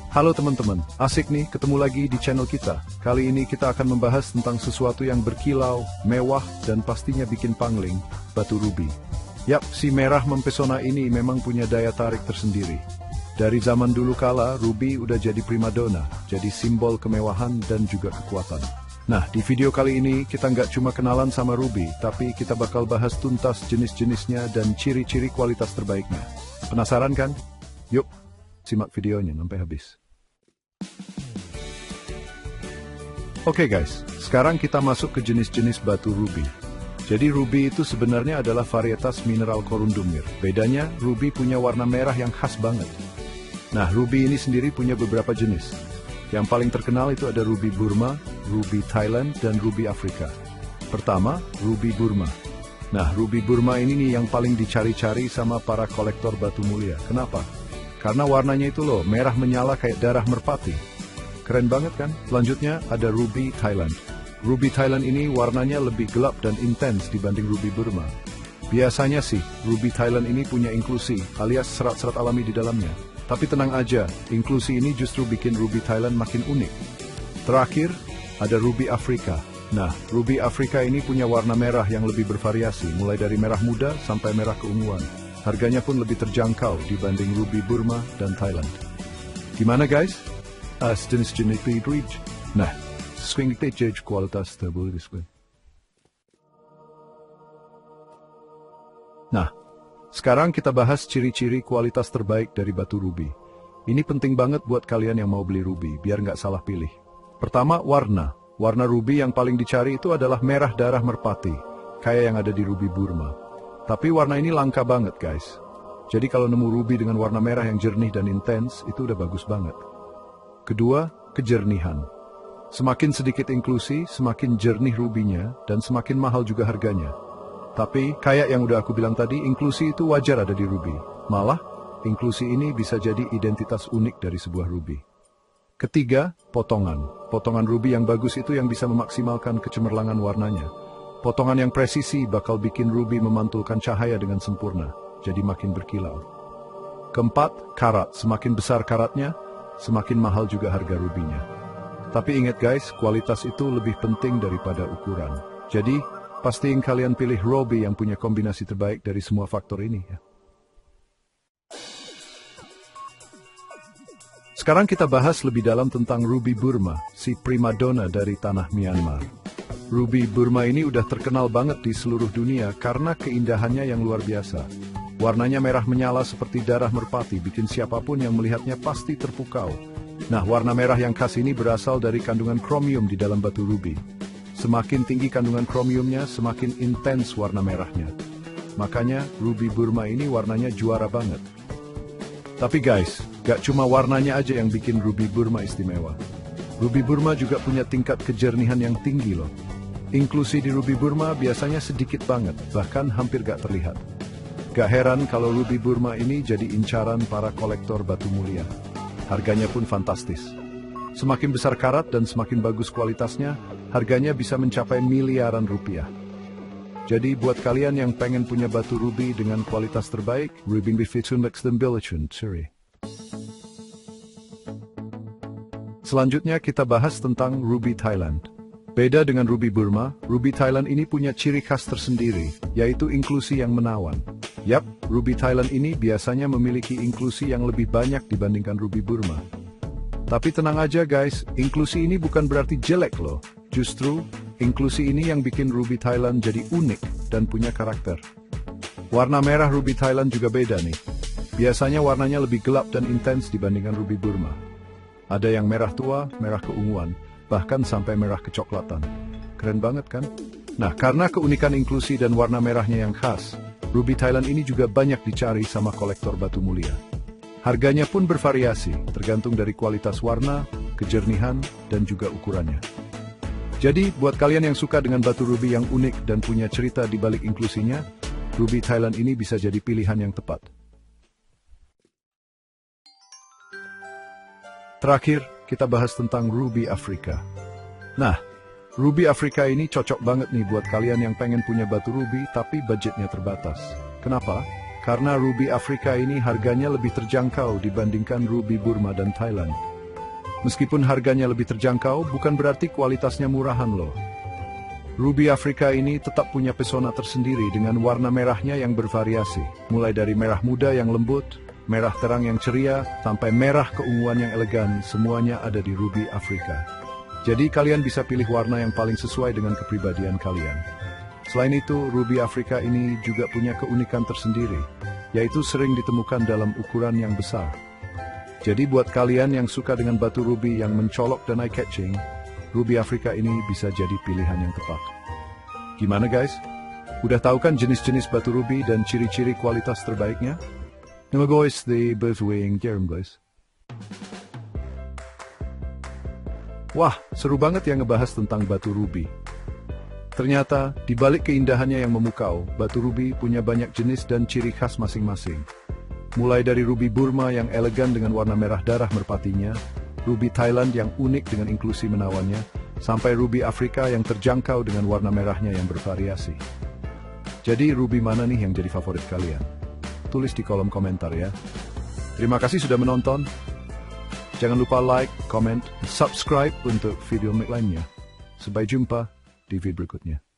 Halo teman-teman, asik nih ketemu lagi di channel kita. Kali ini kita akan membahas tentang sesuatu yang berkilau, mewah, dan pastinya bikin pangling, batu rubi. Yap, si merah mempesona ini memang punya daya tarik tersendiri. Dari zaman dulu kala, rubi udah jadi primadona, jadi simbol kemewahan dan juga kekuatan. Nah, di video kali ini kita nggak cuma kenalan sama rubi, tapi kita bakal bahas tuntas jenis-jenisnya dan ciri-ciri kualitas terbaiknya. Penasaran kan? Yuk, simak videonya sampai habis. Oke guys, sekarang kita masuk ke jenis-jenis batu rubi. Jadi rubi itu sebenarnya adalah varietas mineral korundumir. Bedanya, rubi punya warna merah yang khas banget. Nah, rubi ini sendiri punya beberapa jenis. Yang paling terkenal itu ada rubi Burma, rubi Thailand, dan rubi Afrika. Pertama, rubi Burma. Nah, rubi Burma ini nih yang paling dicari-cari sama para kolektor batu mulia. Kenapa? Karena warnanya itu loh, merah menyala kayak darah merpati. Keren banget kan? Selanjutnya ada rubi Thailand. Rubi Thailand ini warnanya lebih gelap dan intens dibanding rubi Burma. Biasanya sih, rubi Thailand ini punya inklusi, alias serat-serat alami di dalamnya. Tapi tenang aja, inklusi ini justru bikin rubi Thailand makin unik. Terakhir, ada rubi Afrika. Nah, rubi Afrika ini punya warna merah yang lebih bervariasi, mulai dari merah muda sampai merah keunguan. Harganya pun lebih terjangkau dibanding rubi Burma dan Thailand. Gimana guys? Jenis-jenis rubi. Nah, swing page kualitas terbaik display. Nah, sekarang kita bahas ciri-ciri kualitas terbaik dari batu rubi. Ini penting banget buat kalian yang mau beli rubi, biar nggak salah pilih. Pertama, warna. Warna rubi yang paling dicari itu adalah merah darah merpati, kayak yang ada di rubi Burma. Tapi warna ini langka banget guys. Jadi kalau nemu rubi dengan warna merah yang jernih dan intens, itu udah bagus banget. Kedua, kejernihan. Semakin sedikit inklusi, semakin jernih rubinya, dan semakin mahal juga harganya. Tapi, kayak yang udah aku bilang tadi, inklusi itu wajar ada di rubi. Malah, inklusi ini bisa jadi identitas unik dari sebuah rubi. Ketiga, potongan. Potongan rubi yang bagus itu yang bisa memaksimalkan kecemerlangan warnanya. Potongan yang presisi bakal bikin rubi memantulkan cahaya dengan sempurna, jadi makin berkilau. Keempat, karat. Semakin besar karatnya, semakin mahal juga harga rubinya. Tapi ingat guys, kualitas itu lebih penting daripada ukuran. Jadi, pastiin kalian pilih rubi yang punya kombinasi terbaik dari semua faktor ini ya. Sekarang kita bahas lebih dalam tentang rubi Burma, si primadona dari tanah Myanmar. Rubi Burma ini udah terkenal banget di seluruh dunia karena keindahannya yang luar biasa. Warnanya merah menyala seperti darah merpati, bikin siapapun yang melihatnya pasti terpukau. Nah, warna merah yang khas ini berasal dari kandungan kromium di dalam batu rubi. Semakin tinggi kandungan kromiumnya, semakin intens warna merahnya. Makanya, rubi Burma ini warnanya juara banget. Tapi guys, gak cuma warnanya aja yang bikin rubi Burma istimewa. Rubi Burma juga punya tingkat kejernihan yang tinggi loh. Inklusi di rubi Burma biasanya sedikit banget, bahkan hampir gak terlihat. Gak heran kalau rubi Burma ini jadi incaran para kolektor batu mulia. Harganya pun fantastis. Semakin besar karat dan semakin bagus kualitasnya, harganya bisa mencapai miliaran rupiah. Jadi buat kalian yang pengen punya batu rubi dengan kualitas terbaik, rubi Bifitun Lexden Billichun Siri. Selanjutnya kita bahas tentang rubi Thailand. Beda dengan rubi Burma, rubi Thailand ini punya ciri khas tersendiri, yaitu inklusi yang menawan. Yap, rubi Thailand ini biasanya memiliki inklusi yang lebih banyak dibandingkan rubi Burma. Tapi tenang aja guys, inklusi ini bukan berarti jelek loh. Justru, inklusi ini yang bikin rubi Thailand jadi unik dan punya karakter. Warna merah rubi Thailand juga beda nih. Biasanya warnanya lebih gelap dan intens dibandingkan rubi Burma. Ada yang merah tua, merah keunguan, bahkan sampai merah kecoklatan. Keren banget kan? Nah, karena keunikan inklusi dan warna merahnya yang khas, rubi Thailand ini juga banyak dicari sama kolektor batu mulia. Harganya pun bervariasi, tergantung dari kualitas warna, kejernihan, dan juga ukurannya. Jadi, buat kalian yang suka dengan batu rubi yang unik dan punya cerita di balik inklusinya, rubi Thailand ini bisa jadi pilihan yang tepat. Terakhir, kita bahas tentang rubi Afrika. Nah, rubi Afrika ini cocok banget nih buat kalian yang pengen punya batu rubi tapi budgetnya terbatas. Kenapa? Karena rubi Afrika ini harganya lebih terjangkau dibandingkan rubi Burma dan Thailand. Meskipun harganya lebih terjangkau, bukan berarti kualitasnya murahan loh. Ruby Afrika ini tetap punya pesona tersendiri dengan warna merahnya yang bervariasi. Mulai dari merah muda yang lembut, merah terang yang ceria, sampai merah keunguan yang elegan, semuanya ada di Ruby Afrika. Jadi kalian bisa pilih warna yang paling sesuai dengan kepribadian kalian. Selain itu, Ruby Afrika ini juga punya keunikan tersendiri, yaitu sering ditemukan dalam ukuran yang besar. Jadi buat kalian yang suka dengan batu ruby yang mencolok dan eye-catching, Ruby Afrika ini bisa jadi pilihan yang tepat. Gimana guys? Udah tahu kan jenis-jenis batu ruby dan ciri-ciri kualitas terbaiknya? Nama guys, the Berwing Jerem guys. Wah, seru banget ya ngebahas tentang batu ruby. Ternyata, di balik keindahannya yang memukau, batu ruby punya banyak jenis dan ciri khas masing-masing. Mulai dari ruby Burma yang elegan dengan warna merah darah merpatinya, ruby Thailand yang unik dengan inklusi menawannya, sampai ruby Afrika yang terjangkau dengan warna merahnya yang bervariasi. Jadi ruby mana nih yang jadi favorit kalian? Tulis di kolom komentar ya. Terima kasih sudah menonton. Jangan lupa like, comment, subscribe untuk video lainnya. Sampai jumpa di video berikutnya.